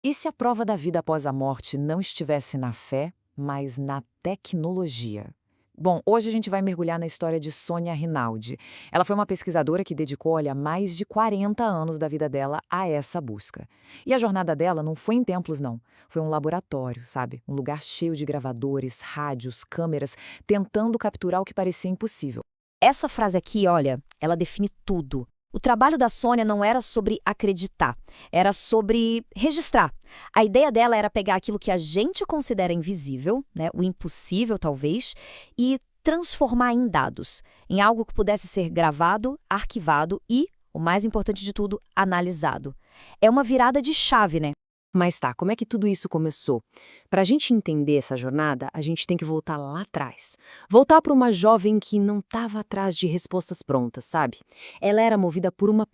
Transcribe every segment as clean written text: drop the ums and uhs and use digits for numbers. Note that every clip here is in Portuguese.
E se a prova da vida após a morte não estivesse na fé, mas na tecnologia? Bom, hoje a gente vai mergulhar na história de Sônia Rinaldi. Ela foi uma pesquisadora que dedicou, olha, mais de 40 anos da vida dela a essa busca. E a jornada dela não foi em templos, não. Foi um laboratório, sabe? Um lugar cheio de gravadores, rádios, câmeras, tentando capturar o que parecia impossível. Essa frase aqui, olha, ela define tudo. O trabalho da Sônia não era sobre acreditar, era sobre registrar. A ideia dela era pegar aquilo que a gente considera invisível, né, o impossível talvez, e transformar em dados, em algo que pudesse ser gravado, arquivado e, o mais importante de tudo, analisado. É uma virada de chave, né? Mas tá, como é que tudo isso começou? Para a gente entender essa jornada, a gente tem que voltar lá atrás. Voltar para uma jovem que não estava atrás de respostas prontas, sabe? Ela era movida por uma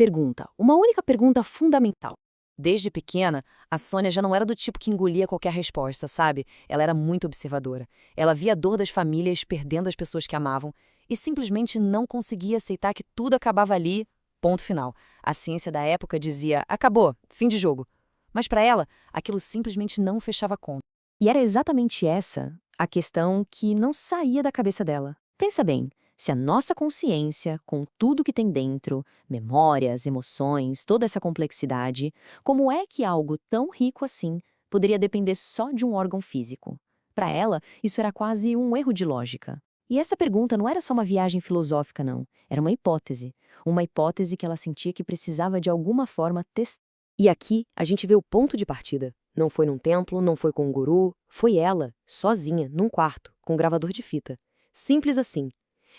única pergunta fundamental. Desde pequena, a Sônia já não era do tipo que engolia qualquer resposta, sabe? Ela era muito observadora. Ela via a dor das famílias perdendo as pessoas que amavam e simplesmente não conseguia aceitar que tudo acabava ali, ponto final. A ciência da época dizia, acabou, fim de jogo. Mas para ela, aquilo simplesmente não fechava conta. E era exatamente essa a questão que não saía da cabeça dela. Pensa bem, se a nossa consciência, com tudo que tem dentro, memórias, emoções, toda essa complexidade, como é que algo tão rico assim poderia depender só de um órgão físico? Para ela, isso era quase um erro de lógica. E essa pergunta não era só uma viagem filosófica, não. Era uma hipótese. Uma hipótese que ela sentia que precisava de alguma forma testar. E aqui a gente vê o ponto de partida. Não foi num templo, não foi com um guru, foi ela, sozinha, num quarto, com um gravador de fita. Simples assim.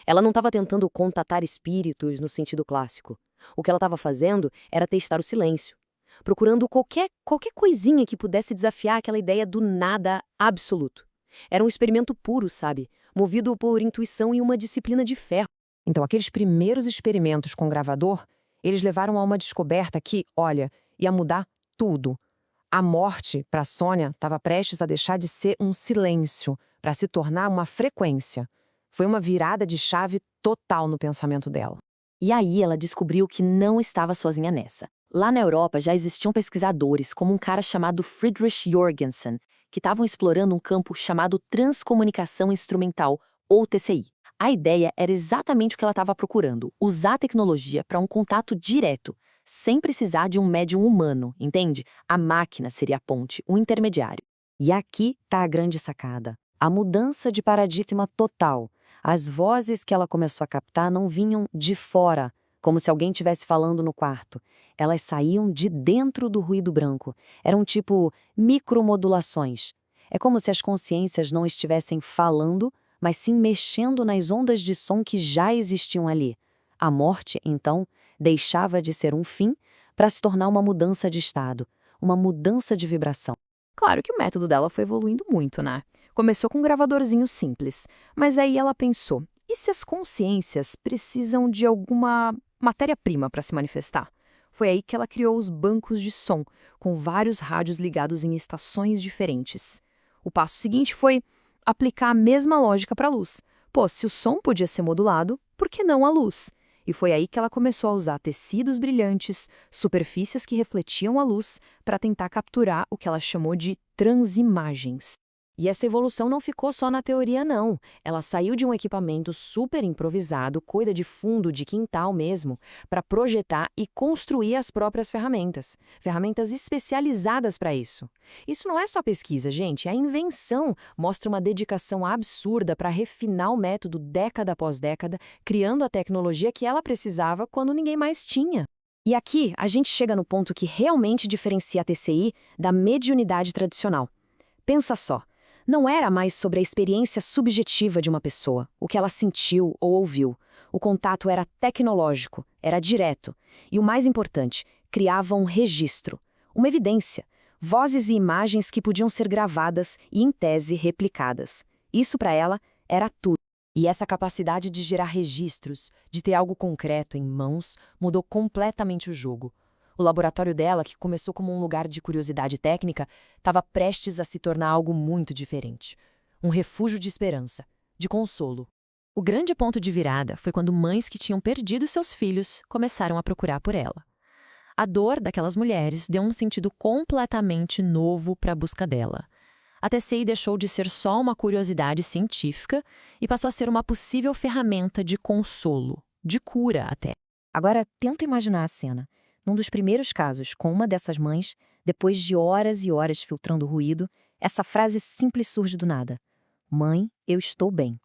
Ela não estava tentando contatar espíritos no sentido clássico. O que ela estava fazendo era testar o silêncio, procurando qualquer coisinha que pudesse desafiar aquela ideia do nada absoluto. Era um experimento puro, sabe? Movido por intuição e uma disciplina de fé. Então, aqueles primeiros experimentos com gravador, eles levaram a uma descoberta que, olha, ia mudar tudo. A morte, para Sônia, estava prestes a deixar de ser um silêncio, para se tornar uma frequência. Foi uma virada de chave total no pensamento dela. E aí ela descobriu que não estava sozinha nessa. Lá na Europa já existiam pesquisadores, como um cara chamado Friedrich Jorgensen, que estavam explorando um campo chamado transcomunicação instrumental, ou TCI. A ideia era exatamente o que ela estava procurando, usar a tecnologia para um contato direto, sem precisar de um médium humano, entende? A máquina seria a ponte, o intermediário. E aqui está a grande sacada. A mudança de paradigma total. As vozes que ela começou a captar não vinham de fora, como se alguém estivesse falando no quarto. Elas saíam de dentro do ruído branco. Eram tipo micromodulações. É como se as consciências não estivessem falando, mas sim mexendo nas ondas de som que já existiam ali. A morte, então, deixava de ser um fim para se tornar uma mudança de estado, uma mudança de vibração. Claro que o método dela foi evoluindo muito, né? Começou com um gravadorzinho simples, mas aí ela pensou, e se as consciências precisam de alguma matéria-prima para se manifestar? Foi aí que ela criou os bancos de som, com vários rádios ligados em estações diferentes. O passo seguinte foi aplicar a mesma lógica para a luz. Pô, se o som podia ser modulado, por que não a luz? E foi aí que ela começou a usar tecidos brilhantes, superfícies que refletiam a luz, para tentar capturar o que ela chamou de transimagens. E essa evolução não ficou só na teoria, não. Ela saiu de um equipamento super improvisado, coisa de fundo de quintal mesmo, para projetar e construir as próprias ferramentas. Ferramentas especializadas para isso. Isso não é só pesquisa, gente. A invenção mostra uma dedicação absurda para refinar o método década após década, criando a tecnologia que ela precisava quando ninguém mais tinha. E aqui a gente chega no ponto que realmente diferencia a TCI da mediunidade tradicional. Pensa só. Não era mais sobre a experiência subjetiva de uma pessoa, o que ela sentiu ou ouviu. O contato era tecnológico, era direto. E o mais importante, criava um registro, uma evidência, vozes e imagens que podiam ser gravadas e, em tese, replicadas. Isso para ela era tudo. E essa capacidade de gerar registros, de ter algo concreto em mãos, mudou completamente o jogo. O laboratório dela, que começou como um lugar de curiosidade técnica, estava prestes a se tornar algo muito diferente. Um refúgio de esperança, de consolo. O grande ponto de virada foi quando mães que tinham perdido seus filhos começaram a procurar por ela. A dor daquelas mulheres deu um sentido completamente novo para a busca dela. A TCI deixou de ser só uma curiosidade científica e passou a ser uma possível ferramenta de consolo, de cura até. Agora, tenta imaginar a cena. Num dos primeiros casos, com uma dessas mães, depois de horas e horas filtrando o ruído, essa frase simples surge do nada. Mãe, eu estou bem.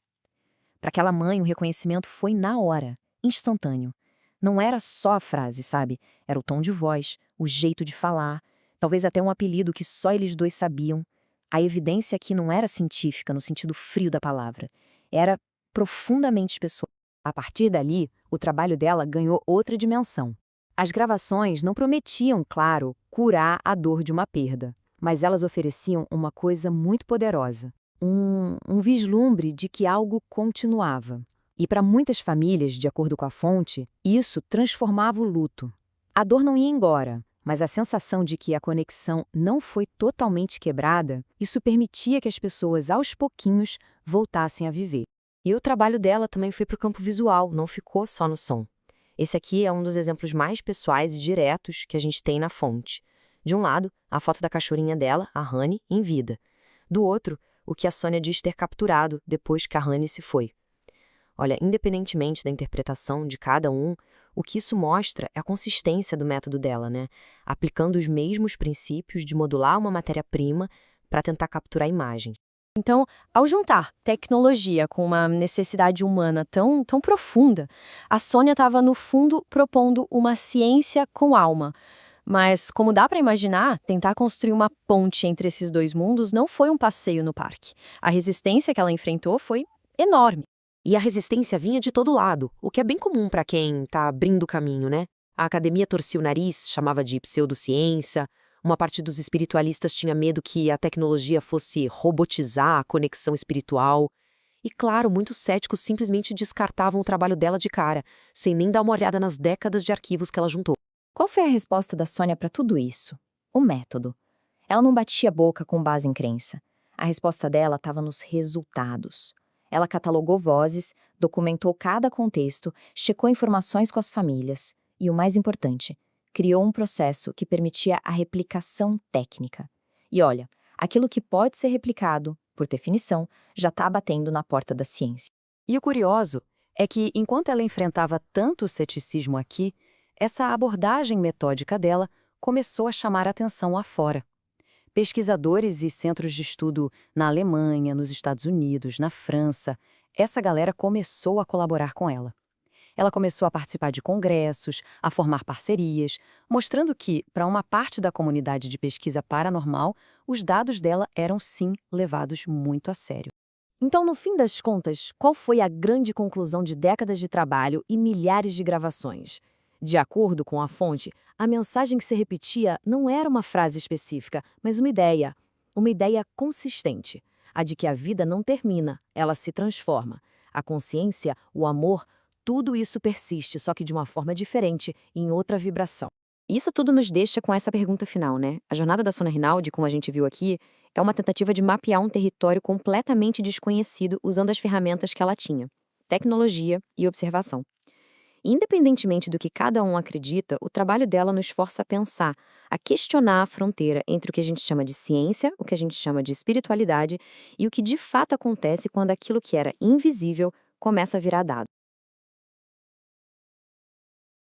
Para aquela mãe, o reconhecimento foi na hora, instantâneo. Não era só a frase, sabe? Era o tom de voz, o jeito de falar, talvez até um apelido que só eles dois sabiam. A evidência aqui não era científica no sentido frio da palavra. Era profundamente pessoal. A partir dali, o trabalho dela ganhou outra dimensão. As gravações não prometiam, claro, curar a dor de uma perda, mas elas ofereciam uma coisa muito poderosa, um vislumbre de que algo continuava. E para muitas famílias, de acordo com a fonte, isso transformava o luto. A dor não ia embora, mas a sensação de que a conexão não foi totalmente quebrada, isso permitia que as pessoas, aos pouquinhos, voltassem a viver. E o trabalho dela também foi para o campo visual, não ficou só no som. Esse aqui é um dos exemplos mais pessoais e diretos que a gente tem na fonte. De um lado, a foto da cachorrinha dela, a Honey, em vida. Do outro, o que a Sônia diz ter capturado depois que a Honey se foi. Olha, independentemente da interpretação de cada um, o que isso mostra é a consistência do método dela, né? Aplicando os mesmos princípios de modular uma matéria-prima para tentar capturar imagens. Então, ao juntar tecnologia com uma necessidade humana tão profunda, a Sônia estava, no fundo, propondo uma ciência com alma. Mas, como dá para imaginar, tentar construir uma ponte entre esses dois mundos não foi um passeio no parque. A resistência que ela enfrentou foi enorme. E a resistência vinha de todo lado, o que é bem comum para quem está abrindo o caminho, né? A academia torcia o nariz, chamava de pseudociência. Uma parte dos espiritualistas tinha medo que a tecnologia fosse robotizar a conexão espiritual. E, claro, muitos céticos simplesmente descartavam o trabalho dela de cara, sem nem dar uma olhada nas décadas de arquivos que ela juntou. Qual foi a resposta da Sônia para tudo isso? O método. Ela não batia a boca com base em crença. A resposta dela estava nos resultados. Ela catalogou vozes, documentou cada contexto, checou informações com as famílias e, o mais importante, criou um processo que permitia a replicação técnica. E olha, aquilo que pode ser replicado, por definição, já está batendo na porta da ciência. E o curioso é que, enquanto ela enfrentava tanto ceticismo aqui, essa abordagem metódica dela começou a chamar atenção lá fora. Pesquisadores e centros de estudo na Alemanha, nos Estados Unidos, na França, essa galera começou a colaborar com ela. Ela começou a participar de congressos, a formar parcerias, mostrando que, para uma parte da comunidade de pesquisa paranormal, os dados dela eram sim levados muito a sério. Então, no fim das contas, qual foi a grande conclusão de décadas de trabalho e milhares de gravações? De acordo com a fonte, a mensagem que se repetia não era uma frase específica, mas uma ideia consistente, a de que a vida não termina, ela se transforma. A consciência, o amor, tudo isso persiste, só que de uma forma diferente, em outra vibração. Isso tudo nos deixa com essa pergunta final, né? A jornada da Sônia Rinaldi, como a gente viu aqui, é uma tentativa de mapear um território completamente desconhecido usando as ferramentas que ela tinha: tecnologia e observação. Independentemente do que cada um acredita, o trabalho dela nos força a pensar, a questionar a fronteira entre o que a gente chama de ciência, o que a gente chama de espiritualidade e o que de fato acontece quando aquilo que era invisível começa a virar dado.